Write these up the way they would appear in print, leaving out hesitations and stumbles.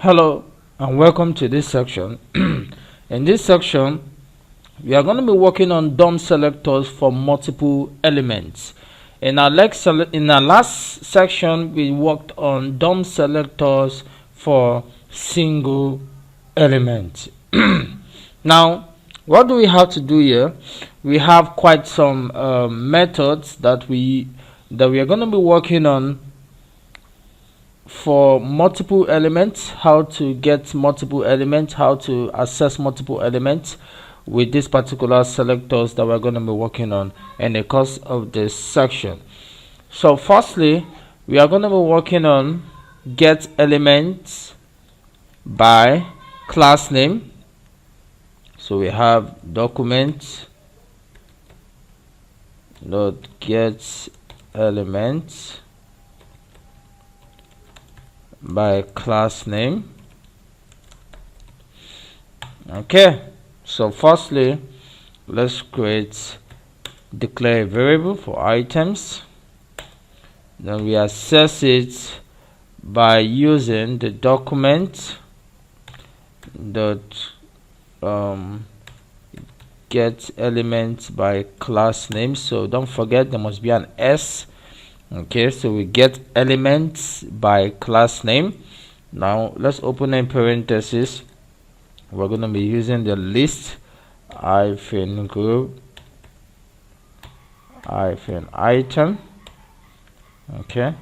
Hello and welcome to this section. In this section, we are going to be working on DOM selectors for multiple elements. In our last section, we worked on DOM selectors for single element. Now, what do we have to do here? We have quite some methods that we are going to be working on for multiple elements, how to get multiple elements, how to access multiple elements with these particular selectors that we're going to be working on in the course of this section. So firstly, we are going to be working on get elements by class name. So we have document dot get elements by class name. Okay, so firstly, let's declare a variable for items. Then we access it by using the document dot get elements by class name. So don't forget, there must be an S. Okay, so we get elements by class name. Now let's open in parentheses. We're going to be using the list hyphen group hyphen item. Okay,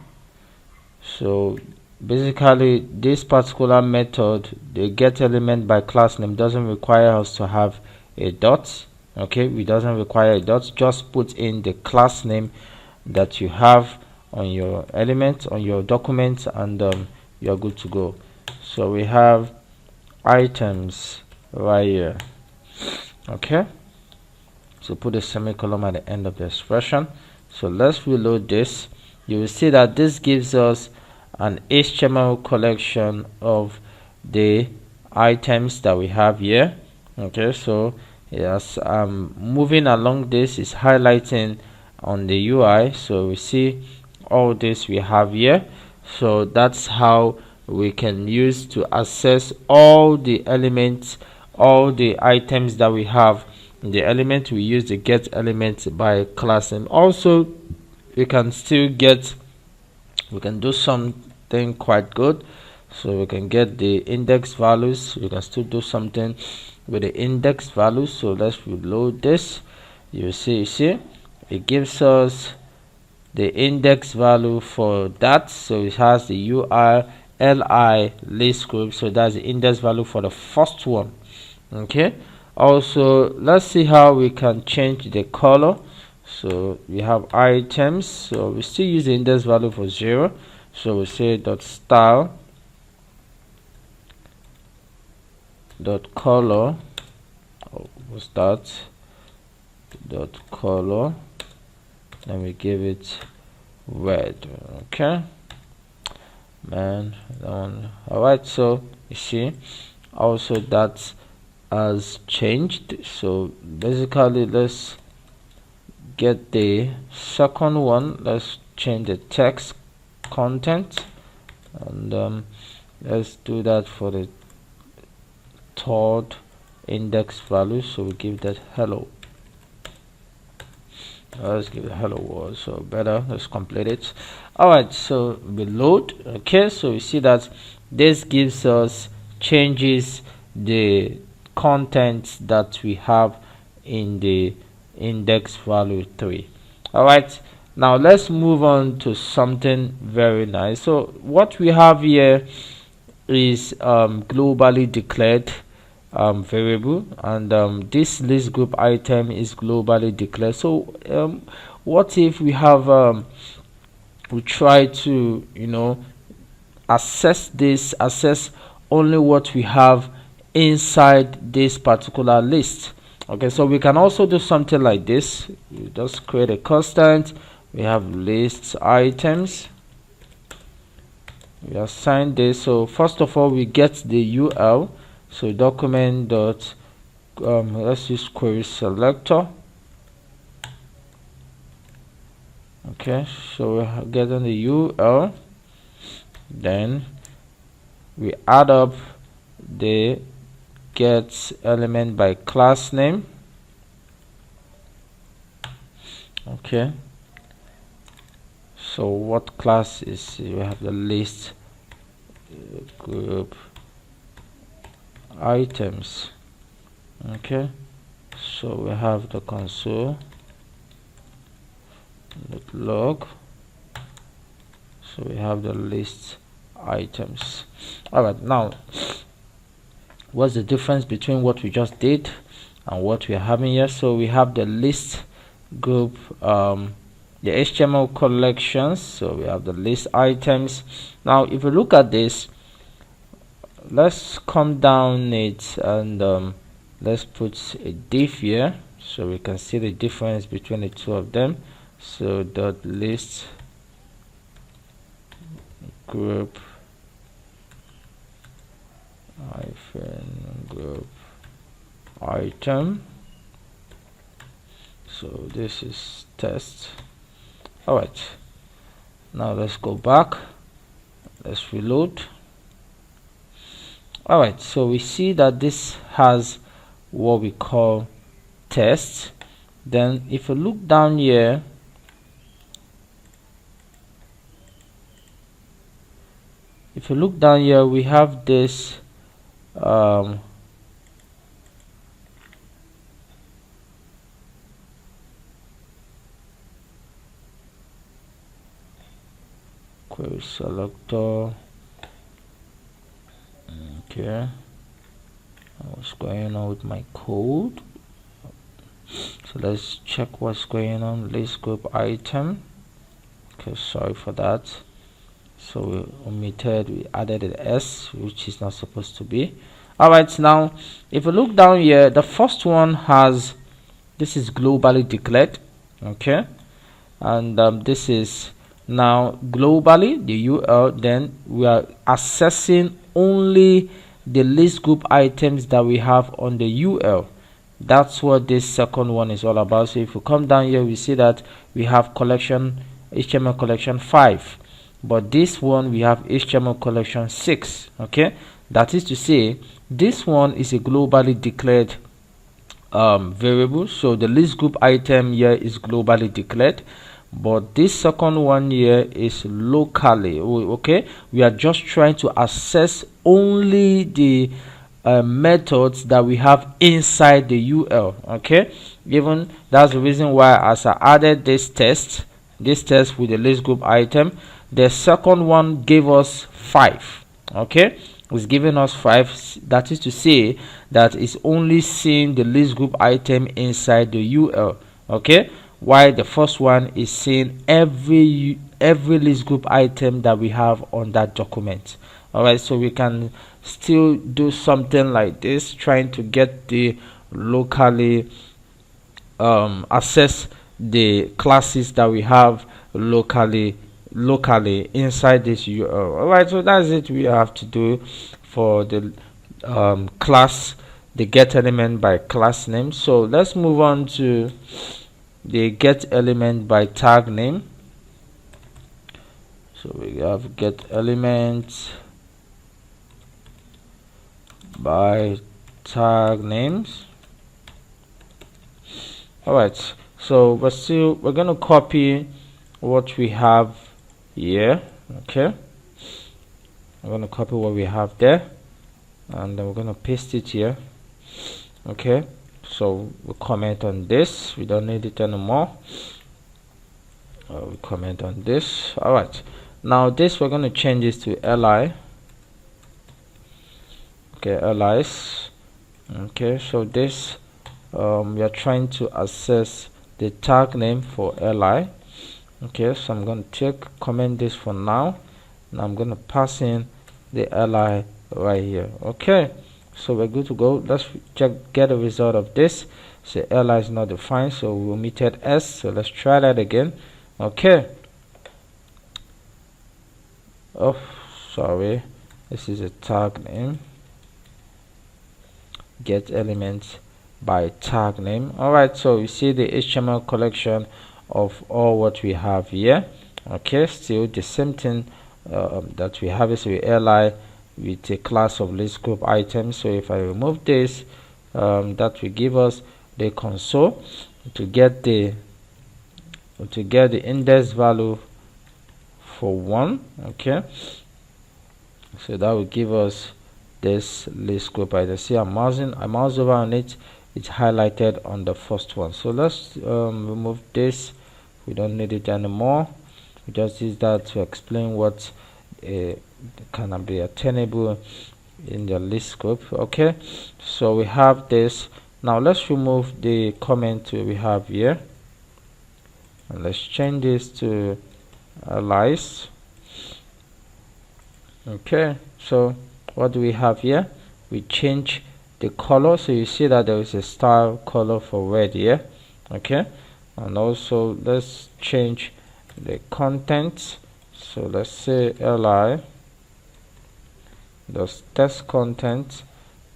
so basically this particular method, the get element by class name, doesn't require us to have a dot. Okay, it doesn't require a dot. Just put in the class name that you have on your element, on your document, and you're good to go. So we have items right here. Okay, so put a semicolon at the end of the expression. So let's reload this. You will see that this gives us an HTML collection of the items that we have here. Okay, so yes, moving along, this is highlighting on the UI. So we see all this we have here. So that's how we can use to access all the elements, all the items that we have in the element. We use the get element by class, and also we can do something quite good. So we can get the index values. We can still do something with the index values. So let's reload this. You see it gives us the index value for that. So it has the URLI list group. So that's the index value for the first one. Okay, also let's see how we can change the color. So we have items, so we still use the index value for 0. So we say dot style dot color, what's that, dot color, and we give it red. Okay, man, alright, so you see also that has changed. So basically, let's get the second one. Let's change the text content, and let's do that for the third index value. So we give that hello. Let's give it hello world, so better. Let's complete it. Alright, so we load. Okay, so you see that this gives us, changes the content that we have in the index value 3. Alright, now let's move on to something very nice. So what we have here is globally declared variable, and this list group item is globally declared. So what if we have we try to access only what we have inside this particular list? Okay, so we can also do something like this. We just create a constant. We have list items. We assign this. So first of all, we get the UL. So document dot let's use query selector. Okay, so we're getting the UL. Then we add up the get element by class name. Okay, so what class is, we have the list group items. Okay, so we have the console log, so we have the list items. All right, now what's the difference between what we just did and what we are having here? So we have the list group, the HTML collections, so we have the list items. Now if you look at this, let's come down it and let's put a div here so we can see the difference between the two of them. So dot list group hyphen group item, so this is test. All right, now let's go back, let's reload. All right, so we see that this has what we call test. Then if you look down here, we have this query selector. Okay, what's going on with my code? So let's check what's going on. List group item. Okay, sorry for that. So we omitted, we added an S, which is not supposed to be. All right, now if you look down here, the first one has, this is globally declared. Okay, and this is now globally the UL. Then we are accessing only the list group items that we have on the UL. That's what this second one is all about. So if you come down here, we see that we have collection HTML collection 5, but this one we have HTML collection 6. Okay, that is to say this one is a globally declared variable. So the list group item here is globally declared, but this second one here is locally. Okay, we are just trying to access only the methods that we have inside the UL. Okay, even that's the reason why as I added this test with the list group item, the second one gave us 5. Okay, it's giving us 5. That is to say that it's only seeing the list group item inside the UL. Okay, while the first one is seeing every list group item that we have on that document. All right, so we can still do something like this, trying to get the locally access the classes that we have locally inside this URL. All right, so that's it we have to do for the class, the get element by class name. So let's move on to the get element by tag name. So we have get element by tag names. All right, so we're going to copy what we have here. Okay, I'm going to copy what we have there, and then we're going to paste it here. Okay, so we'll comment on this, we don't need it anymore. We'll comment on this. All right, now this we're going to change this to li. Okay, LIs. Okay, so this we are trying to access the tag name for li. Okay, so I'm going to comment this for now. Now I'm going to pass in the li right here. Okay, so we're good to go. Let's get the result of this. So li is not defined, so we omitted s. So let's try that again. Okay, oh sorry, this is a tag name, get elements by tag name. All right, so you see the HTML collection of all what we have here. Okay, still the same thing that we have is with li. with a class of list group items. So if I remove this, that will give us the console to get the index value for 1. Okay, so that will give us this list group item. See, I mouse over on it, it's highlighted on the first one. So let's remove this. We don't need it anymore. We just use that to explain what can be attainable in the list group. Okay, so we have this. Now let's remove the comment we have here, and let's change this to allies. Okay, so what do we have here? We change the color, so you see that there is a style color for red here. Okay, and also let's change the content. So let's say li does test content,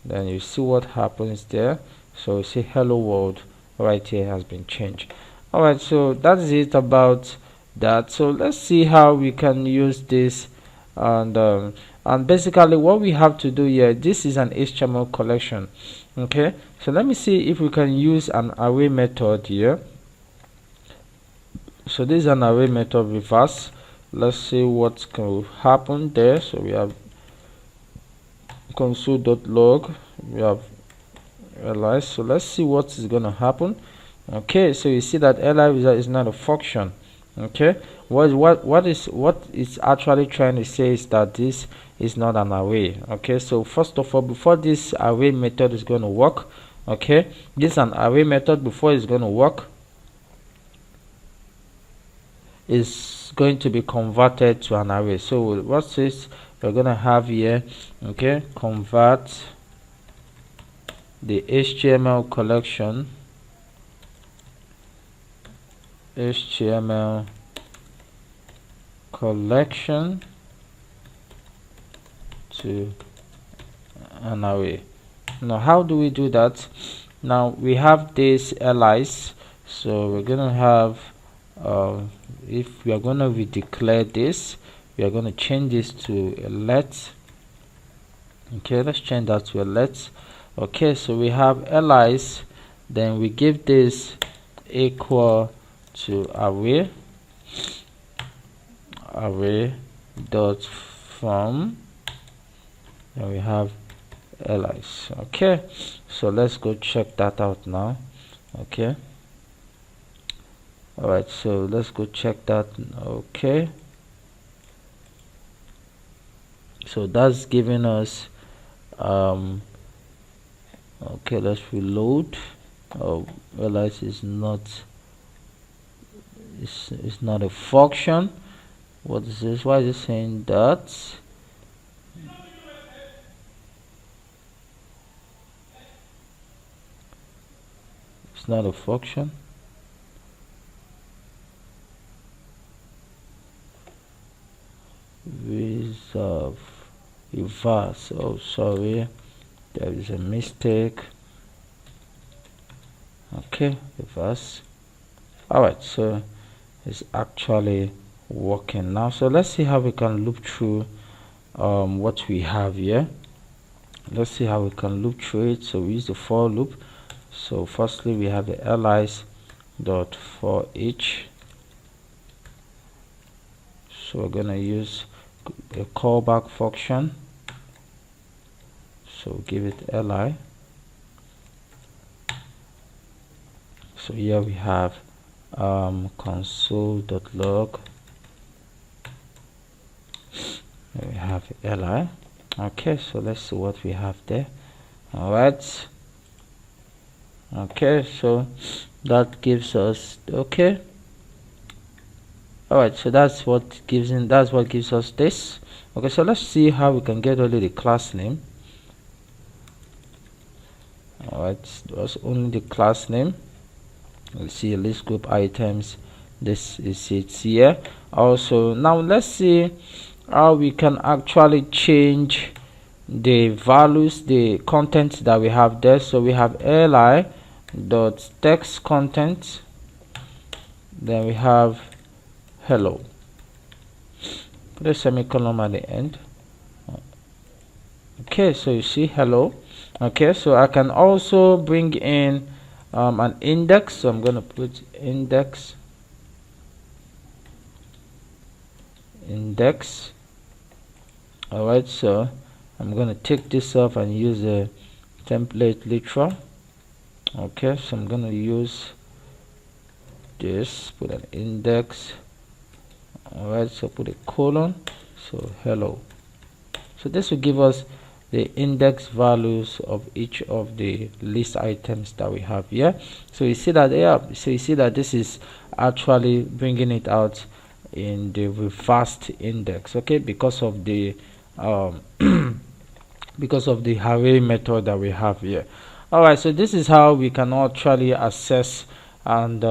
then you see what happens there. So you see hello world right here has been changed. All right, so that's it about that. So let's see how we can use this. And basically what we have to do here, this is an HTML collection. Okay, so let me see if we can use an array method here. So this is an array method reverse. Let's see what can happen there. So we have console.log, we have li. So let's see what is going to happen. Okay, so you see that li is not a function. Okay, what it's actually trying to say is that this is not an array. Okay, so first of all, before this array method is going to work, okay, this is an array method. Before it's going to work, is going to be converted to an array. So what's this we're going to have here? Okay, convert the HTML collection to an array. Now how do we do that? Now we have this li's, so we're going to have if we are going to redeclare this, we are going to change this to a let. Okay, let's change that to a let. Okay, so we have li's, then we give this equal to array dot from, and we have li's. Okay, so let's go check that out now. Okay, all right, so let's go check that. Okay, so that's giving us okay, let's reload. Oh, realize it's not a function. What is this? Why is it saying that? It's not a function. Reserve reverse. Oh, sorry, there is a mistake. Okay, reverse. All right, so it's actually working now. So let's see how we can loop through what we have here. Let's see how we can loop through it. So we use the for loop. So firstly we have the li's dot for each. So we're gonna use a callback function. So give it li. So here we have console.log. We have li. Okay, so let's see what we have there. All right. Okay, so that gives us okay. All right, so that's what gives us this. Okay, so let's see how we can get only the class name. All right, that's only the class name. We'll see a list group items. This is it here. Also, now let's see how we can actually change the values, the content that we have there. So we have li dot text content, then we have hello, put a semicolon at the end. Okay, so you see hello. Okay, so I can also bring in an index. So I'm going to put index. Alright, so I'm going to take this off and use a template literal. Okay, so I'm going to use this, put an index. Alright, so put a colon, so hello. So this will give us the index values of each of the list items that we have here. So you see that, yeah, so you see that this is actually bringing it out in the reversed index, okay, because of the because of the array method that we have here. All right, so this is how we can actually access and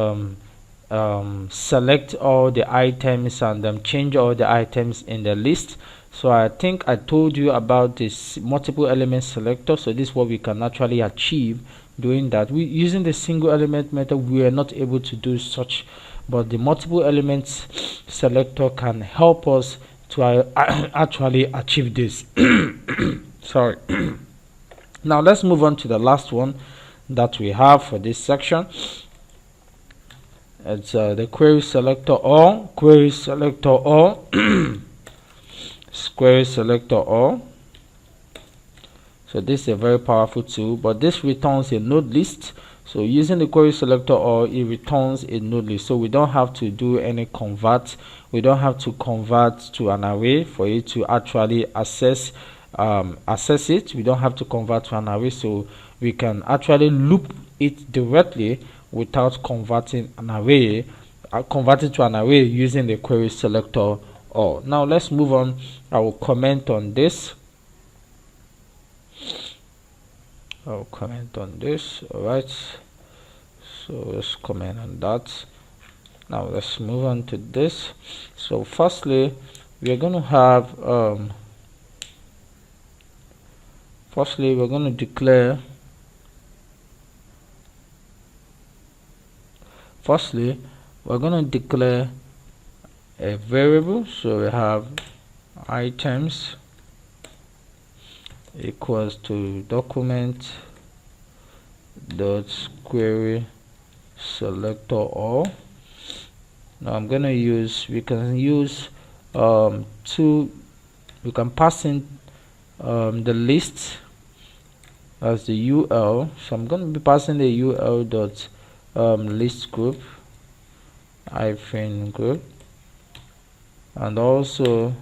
select all the items and change all the items in the list. So I think I told you about this multiple element selector. So this is what we can actually achieve doing that. We using the single element method, we are not able to do such, but the multiple elements selector can help us to actually achieve this. Sorry. Now let's move on to the last one that we have for this section. It's the query selector all, query selector all, query selector all. So this is a very powerful tool, but this returns a node list. So using the query selector all, it returns a node list. So we don't have to do any convert. We don't have to convert to an array for it to actually access it. We don't have to convert to an array, so we can actually loop it directly without converting an array, converting to an array using the query selector all. Now let's move on. I will comment on this. All right, so let's comment on that. Now let's move on to this. So firstly, we are going to have we're going to declare a variable. So we have items equals to document dot query selector all. Now I'm gonna use, we can use we can pass in the list as the UL. So I'm going to be passing the UL dot list group hyphen group, and also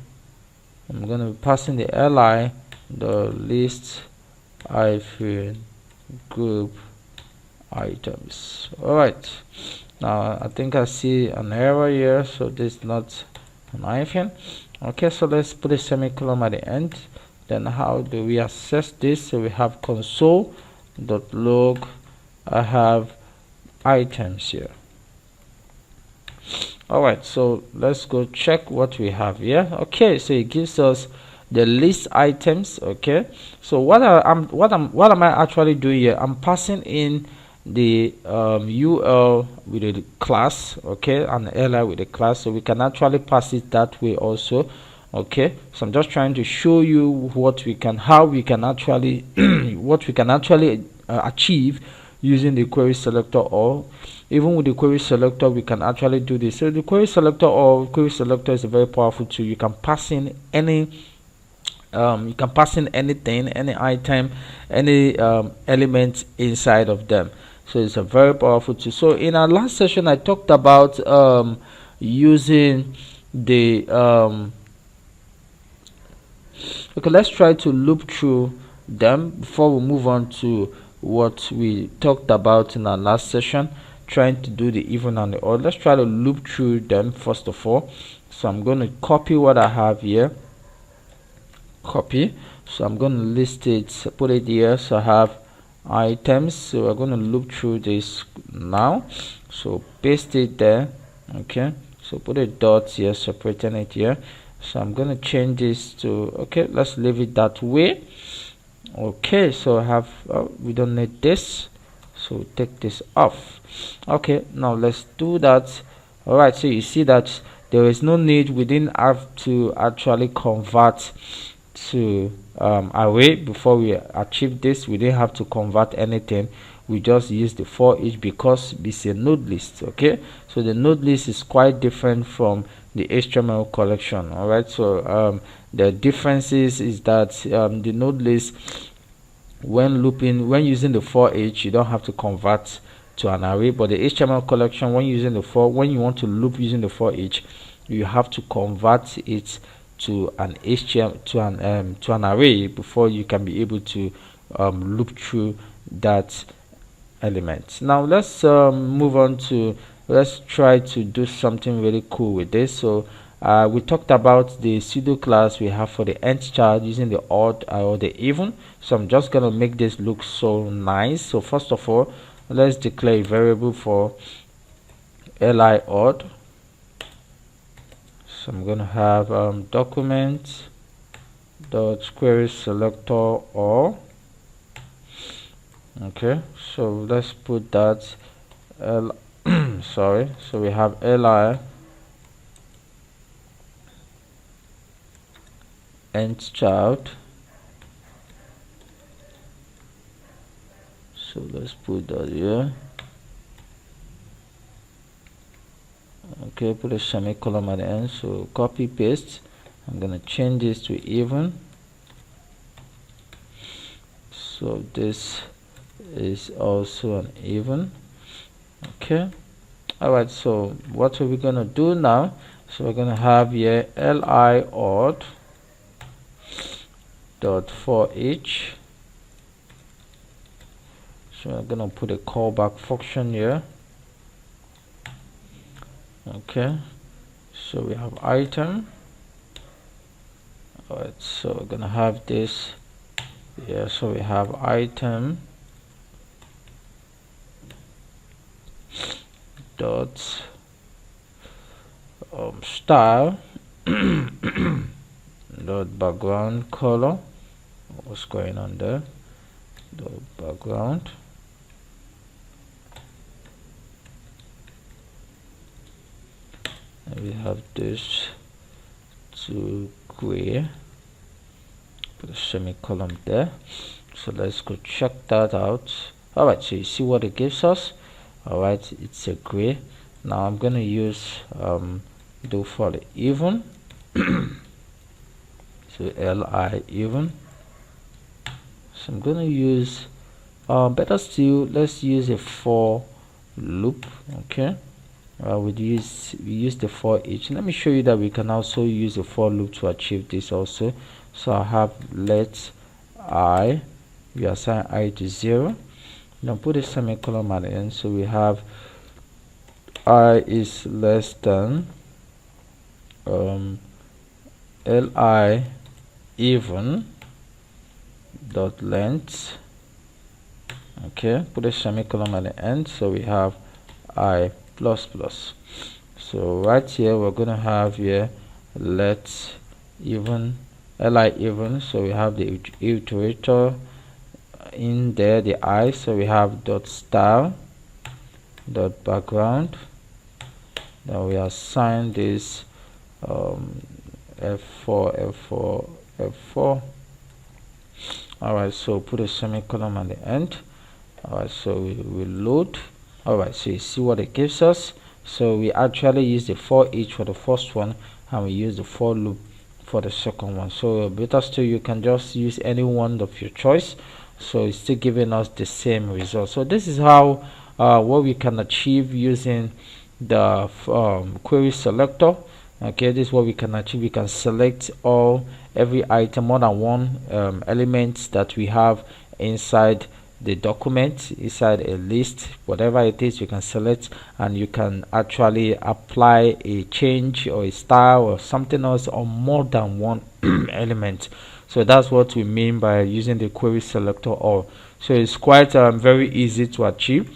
I'm going to be passing the li the list hyphen group items. All right, now I think I see an error here, so this is not an hyphen. Okay, so let's put a semicolon at the end. Then how do we access this? So we have console.log. I have items here. All right, so let's go check what we have here. Okay, so it gives us the list items. Okay, so what am I actually doing here? I'm passing in the UL with a class, okay, and li with a class, so we can actually pass it that way also. Okay, so I'm just trying to show you what we can, how we can actually what we can actually achieve using the query selector all. Even with the query selector, we can actually do this. So the query selector or query selector is a very powerful tool. You can pass in any anything, any item, any element inside of them. So it's a very powerful tool. So in our last session, I talked about using the okay, let's try to loop through them before we move on to what we talked about in our last session, trying to do the even and the odd. Let's try to loop through them first of all. So I'm going to copy what I have here, copy. So I'm going to list it, put it here. So I have items, so we're going to loop through this now. So paste it there. Okay, so put a dot here, separating it here. So I'm going to change this to, okay, let's leave it that way. Okay, so I have we don't need this, so take this off. Okay, now let's do that. All right, so you see that there is no need, we didn't have to actually convert to array. Before we achieve this, we didn't have to convert anything. We just use the for each because it's a node list. Okay, so the node list is quite different from the HTML collection. All right, so the differences is that the node list, when using the for each, you don't have to convert to an array, but the HTML collection, when using the when you want to loop using the for each, you have to convert it to an HTML to an array before you can be able to loop through that element. Now let's move on to, let's try to do something really cool with this. So we talked about the pseudo class we have for the nth child using the odd or the even. So I'm just gonna make this look so nice. So first of all, let's declare a variable for li odd. So I'm gonna have document dot query selector or. Okay, so let's put that sorry, so we have li nth child. So let's put that here. Okay, put a semicolon at the end. So copy paste. I'm gonna change this to even. So this is also an even. Okay, all right, so what are we gonna do now? So we're gonna have here li odd dot for each. So I'm gonna put a callback function here. Okay, so we have item. All right, so we're gonna have this here. So we have item dot style dot background color. What's going on there? The background. And we have this to gray. Put a semicolon there. So let's go check that out. All right, so you see what it gives us. All right, it's a gray. Now I'm gonna use do for the even. So li even. So I'm gonna use better still, let's use a for loop. Okay, we use the for each. Let me show you that we can also use a for loop to achieve this also. So I have let I, we assign I to 0. Now put a semicolon at the end. So we have I is less than li even dot length. Okay, put a semicolon at the end. So we have I plus plus. So right here we're gonna have here let even li even. So we have the iterator in there, the I. So we have dot style dot background. Now we assign this f4 f4 f4. All right, so put a semicolon at the end. All right, so we will load. All right, so you see what it gives us. So we actually use the for each for the first one, and we use the for loop for the second one. So better still, you can just use any one of your choice. So it's still giving us the same result. So this is how what we can achieve using the query selector. Okay, this is what we can achieve. We can select every item, more than one element that we have inside the document, inside a list, whatever it is, you can select, and you can actually apply a change or a style or something else on more than one element. So that's what we mean by using the query selector all. So it's quite very easy to achieve.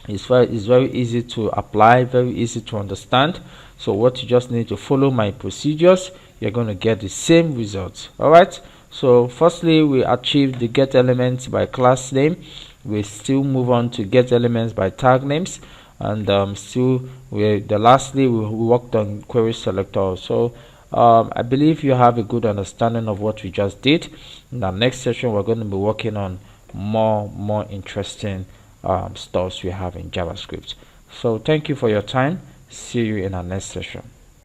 It's very easy to apply, very easy to understand. So what you just need to follow my procedures, you're going to get the same results. All right, so firstly we achieved the get elements by class name. We still move on to get elements by tag names, and lastly we worked on query selector. So I believe you have a good understanding of what we just did. In our next session, we're going to be working on more interesting stuffs we have in JavaScript. So thank you for your time. See you in our next session.